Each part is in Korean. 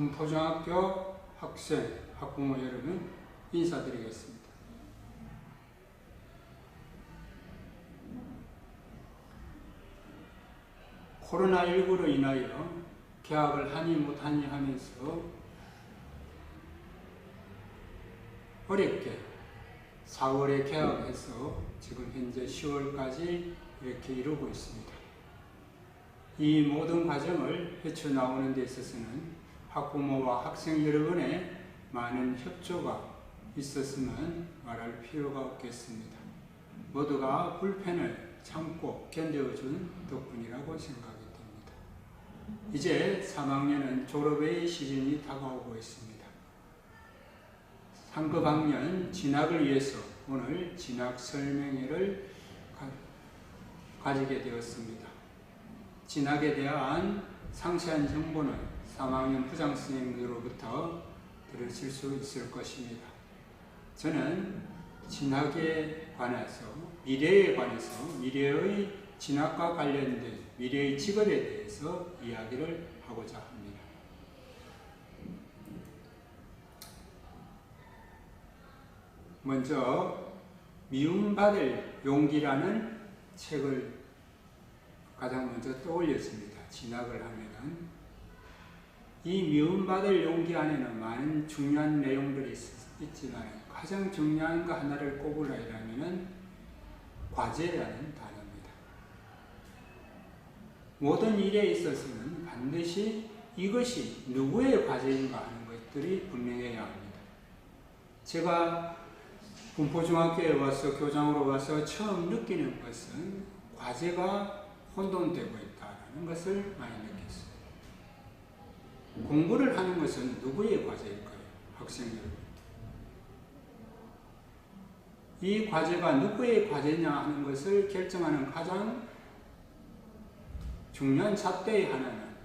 군포중학교 학생, 학부모 여러분 인사드리겠습니다. 코로나19로 인하여 개학을 하니 못하니 하면서 어렵게 4월에 개학해서 지금 현재 10월까지 이렇게 이루고 있습니다. 이 모든 과정을 헤쳐나오는 데 있어서는 학부모와 학생 여러분의 많은 협조가 있었으면 말할 필요가 없겠습니다. 모두가 불편을 참고 견뎌준 덕분이라고 생각이 됩니다. 이제 3학년은 졸업의 시즌이 다가오고 있습니다. 상급 학년 진학을 위해서 오늘 진학 설명회를 가지게 되었습니다. 진학에 대한 상세한 정보는 3학년 부장선생님으로부터 들으실 수 있을 것입니다. 저는 진학에 관해서, 미래에 관해서, 미래의 진학과 관련된 미래의 직업에 대해서 이야기를 하고자 합니다. 먼저 미움받을 용기라는 책을 가장 먼저 떠올렸습니다. 진학을 하면은 이 미움받을 용기 안에는 많은 중요한 내용들이 있지만 가장 중요한 거 하나를 꼽으라 이라면은 과제라는 단어입니다. 모든 일에 있어서는 반드시 이것이 누구의 과제인가 하는 것들이 분명해야 합니다. 제가 군포중학교에 와서 교장으로 와서 처음 느끼는 것은 과제가 혼돈되고 있다는 것을 많이 느꼈어요. 공부를 하는 것은 누구의 과제일까요? 학생 여러분. 이 과제가 누구의 과제냐 하는 것을 결정하는 가장 중요한 잣대의 하나는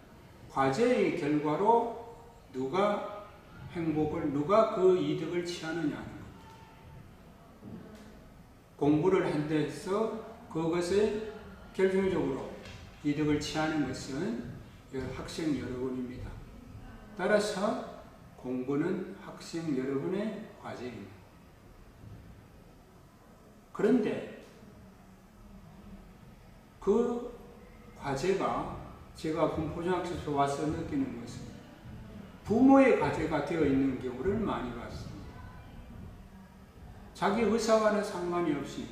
과제의 결과로 누가 행복을, 누가 그 이득을 취하느냐 하는 겁니다. 공부를 한 데서 그것을 결정적으로 이득을 취하는 것은 학생 여러분입니다. 따라서 공부는 학생 여러분의 과제입니다. 그런데 그 과제가 제가 군포중학교에서 와서 느끼는 것은 부모의 과제가 되어 있는 경우를 많이 봤습니다. 자기 의사와는 상관이 없이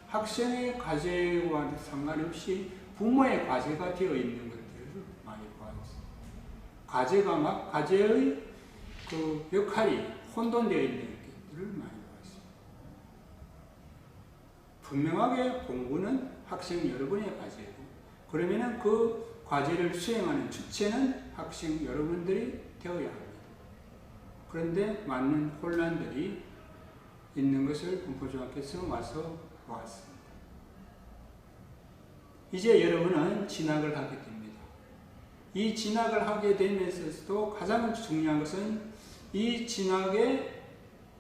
학생의 과제와 상관없이 부모의 과제가 되어 있는 것들을 많이 보았습니다. 과제의 그 역할이 혼돈되어 있는 것들을 많이 보았습니다. 분명하게 공부는 학생 여러분의 과제고, 그러면은 그 과제를 수행하는 주체는 학생 여러분들이 되어야 합니다. 그런데 많은 혼란들이 있는 것을 군포중학교에서 와서 보았습니다. 이제 여러분은 진학을 하게 됩니다. 이 진학을 하게 되면서도 가장 중요한 것은 이 진학에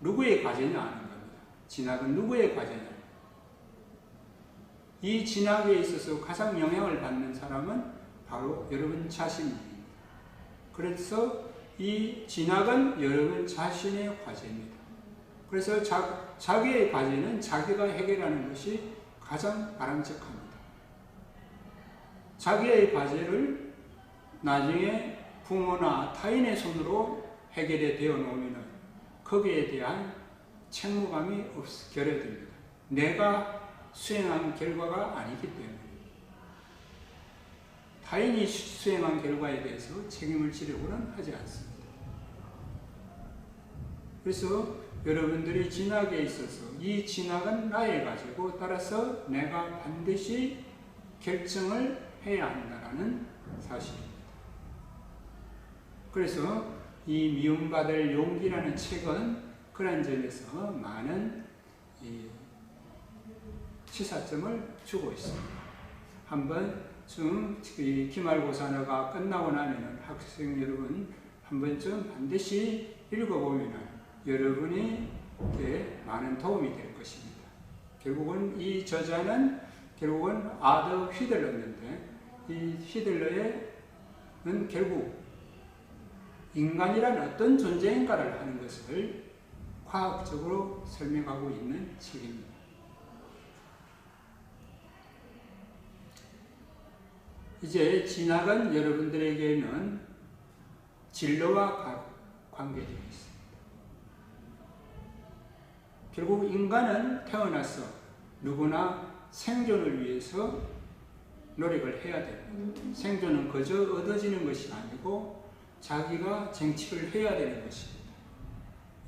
누구의 과제냐 하는 겁니다. 진학은 누구의 과제냐. 이 진학에 있어서 가장 영향을 받는 사람은 바로 여러분 자신입니다. 그래서 이 진학은 여러분 자신의 과제입니다. 그래서 자기의 과제는 자기가 해결하는 것이 가장 바람직합니다. 자기의 과제를 나중에 부모나 타인의 손으로 해결이 되어 놓으면 거기에 대한 책무감이 결여됩니다. 내가 수행한 결과가 아니기 때문에 타인이 수행한 결과에 대해서 책임을 지려고는 하지 않습니다. 그래서 여러분들이 진학에 있어서 이 진학은 나의 과제고 따라서 내가 반드시 결정을 해야 한다는 사실입니다. 그래서 이 미움받을 용기라는 책은 그런 점에서 많은 시사점을 주고 있습니다. 한번 기말고사가 끝나고 나면 학생 여러분 한 번쯤 반드시 읽어보면 여러분에게 많은 도움이 될 것입니다. 결국은 이 저자는 결국은 아더 휘들러인데 이 휘들러는 결국 인간이란 어떤 존재인가를 하는 것을 과학적으로 설명하고 있는 책입니다. 이제 진학은 여러분들에게는 진로와 관계되어 있습니다. 결국 인간은 태어나서 누구나 생존을 위해서 노력을 해야 됩니다. 생존은 그저 얻어지는 것이 아니고 자기가 쟁취를 해야 되는 것입니다.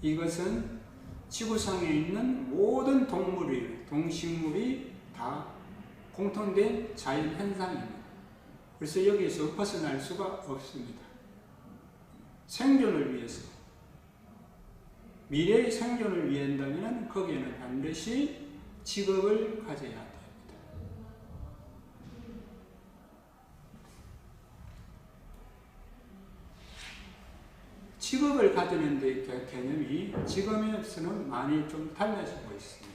이것은 지구상에 있는 모든 동식물이 다 공통된 자연현상입니다. 그래서 여기에서 벗어날 수가 없습니다. 생존을 위해서, 미래의 생존을 위한다면 거기에는 반드시 직업을 가져야 됩니다. 직업을 가지는 데 개념이 지금에서는 많이 좀 달라지고 있습니다.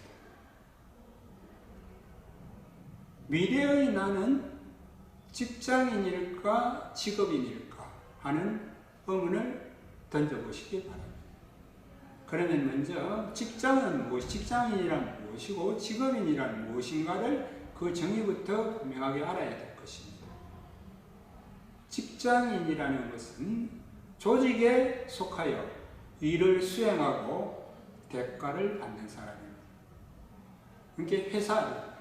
미래의 나는 직장인일까 직업인일까 하는 의문을 던져보시기 바랍니다. 그러면 먼저 직장인이란 무엇이고 직업인이란 무엇인가를 그 정의부터 분명하게 알아야 될 것입니다. 직장인이라는 것은 조직에 속하여 일을 수행하고 대가를 받는 사람입니다. 그러니까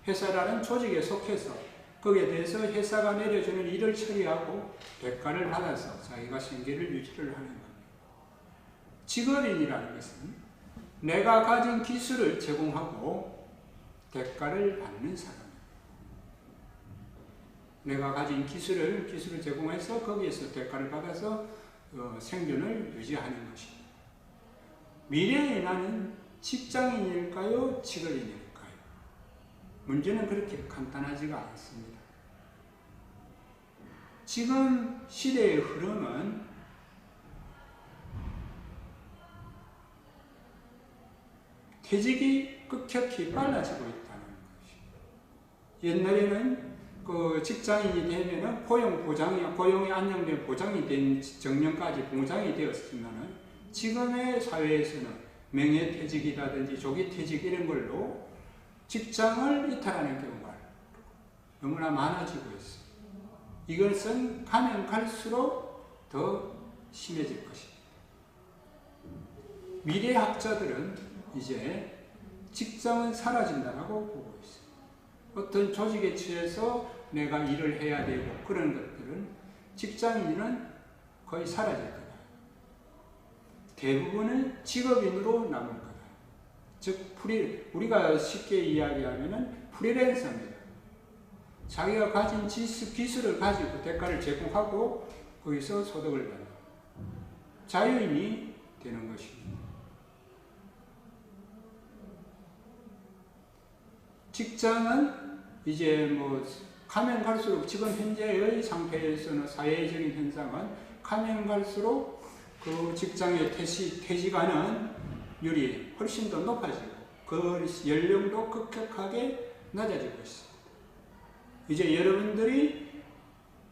회사라는 조직에 속해서 거기에 대해서 회사가 내려주는 일을 처리하고 대가를 받아서 자기가 생계를 유지를 하는 겁니다. 직업인이라는 것은 내가 가진 기술을 제공하고 대가를 받는 사람입니다. 내가 가진 기술을 제공해서 거기에서 대가를 받아서 생존을 유지하는 것입니다. 미래의 나는 직장인일까요? 직업인일까요? 문제는 그렇게 간단하지가 않습니다. 지금 시대의 흐름은 퇴직이 급격히 빨라지고 있다는 것입니다. 옛날에는 그 직장인이 되면은 고용이 안정된 보장이 된 정년까지 보장이 되었지만은 지금의 사회에서는 명예퇴직이라든지 조기퇴직 이런 걸로 직장을 이탈하는 경우가 너무나 많아지고 있습니다. 이것은 가면 갈수록 더 심해질 것입니다. 미래학자들은 이제 직장은 사라진다고 보고 있습니다. 어떤 조직에 취해서 내가 일을 해야 되고 그런 것들은 직장인은 거의 사라질 거다. 대부분은 직업인으로 남을 거다. 즉 우리가 쉽게 이야기하면 프리랜서입니다. 자기가 가진 기술을 가지고 대가를 제공하고 거기서 소득을 받는 자유인이 되는 것입니다. 직장은 이제 가면 갈수록 지금 현재의 상태에서는 사회적인 현상은 가면 갈수록 그 직장에 퇴직하는 율이 훨씬 더 높아지고 그 연령도 급격하게 낮아지고 있습니다. 이제 여러분들이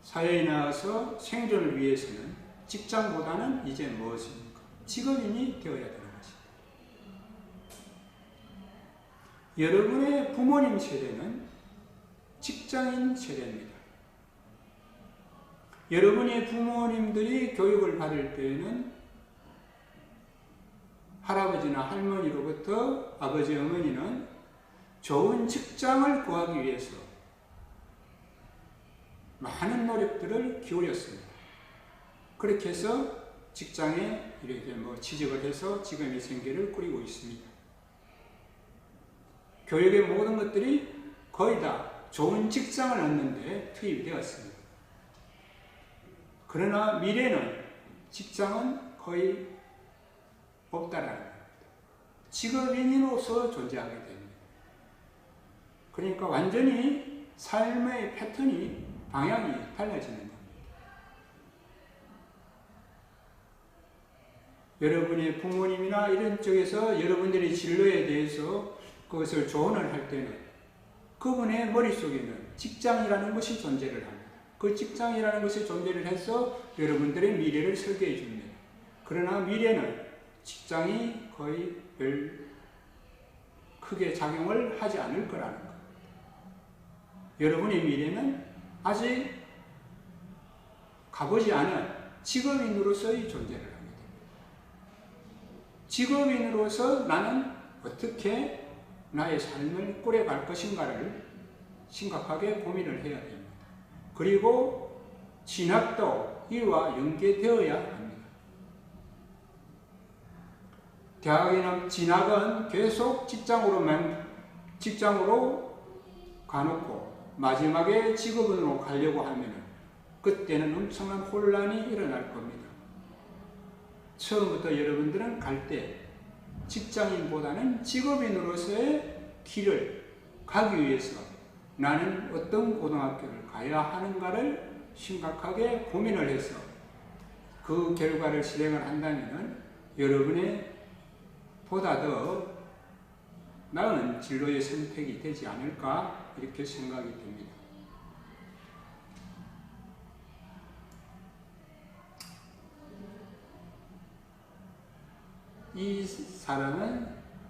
사회에 나와서 생존을 위해서는 직장보다는 이제 무엇입니까? 직업인이 되어야 되는 것입니다. 여러분의 부모님 세대는 직장인 세대입니다. 여러분의 부모님들이 교육을 받을 때에는 할아버지나 할머니로부터 아버지, 어머니는 좋은 직장을 구하기 위해서 많은 노력들을 기울였습니다. 그렇게 해서 직장에 이렇게 취직을 해서 지금의 생계를 꾸리고 있습니다. 교육의 모든 것들이 거의 다 좋은 직장을 얻는 데 투입이 되었습니다. 그러나 미래는 직장은 거의 없다라는 겁니다. 직업인으로서 존재하게 됩니다. 그러니까 완전히 삶의 패턴이 방향이 달라지는 겁니다. 여러분의 부모님이나 이런 쪽에서 여러분들의 진로에 대해서 그것을 조언을 할 때는 그분의 머릿속에는 직장이라는 것이 존재를 합니다. 그 직장이라는 것이 존재를 해서 여러분들의 미래를 설계해 줍니다. 그러나 미래는 직장이 거의 별 크게 작용을 하지 않을 거라는 것. 여러분의 미래는 아직 가보지 않은 직업인으로서의 존재를 하게 됩니다. 직업인으로서 나는 어떻게 나의 삶을 꾸려갈 것인가를 심각하게 고민을 해야 됩니다. 그리고 진학도 이와 연계되어야 합니다. 대학이나 진학은 계속 직장으로 가놓고 마지막에 직업인으로 가려고 하면 그때는 엄청난 혼란이 일어날 겁니다. 처음부터 여러분들은 갈 때 직장인보다는 직업인으로서의 길을 가기 위해서 나는 어떤 고등학교를 가야 하는가를 심각하게 고민을 해서 그 결과를 실행을 한다면 여러분의 보다 더 나은 진로의 선택이 되지 않을까 이렇게 생각이 듭니다. 이 사람은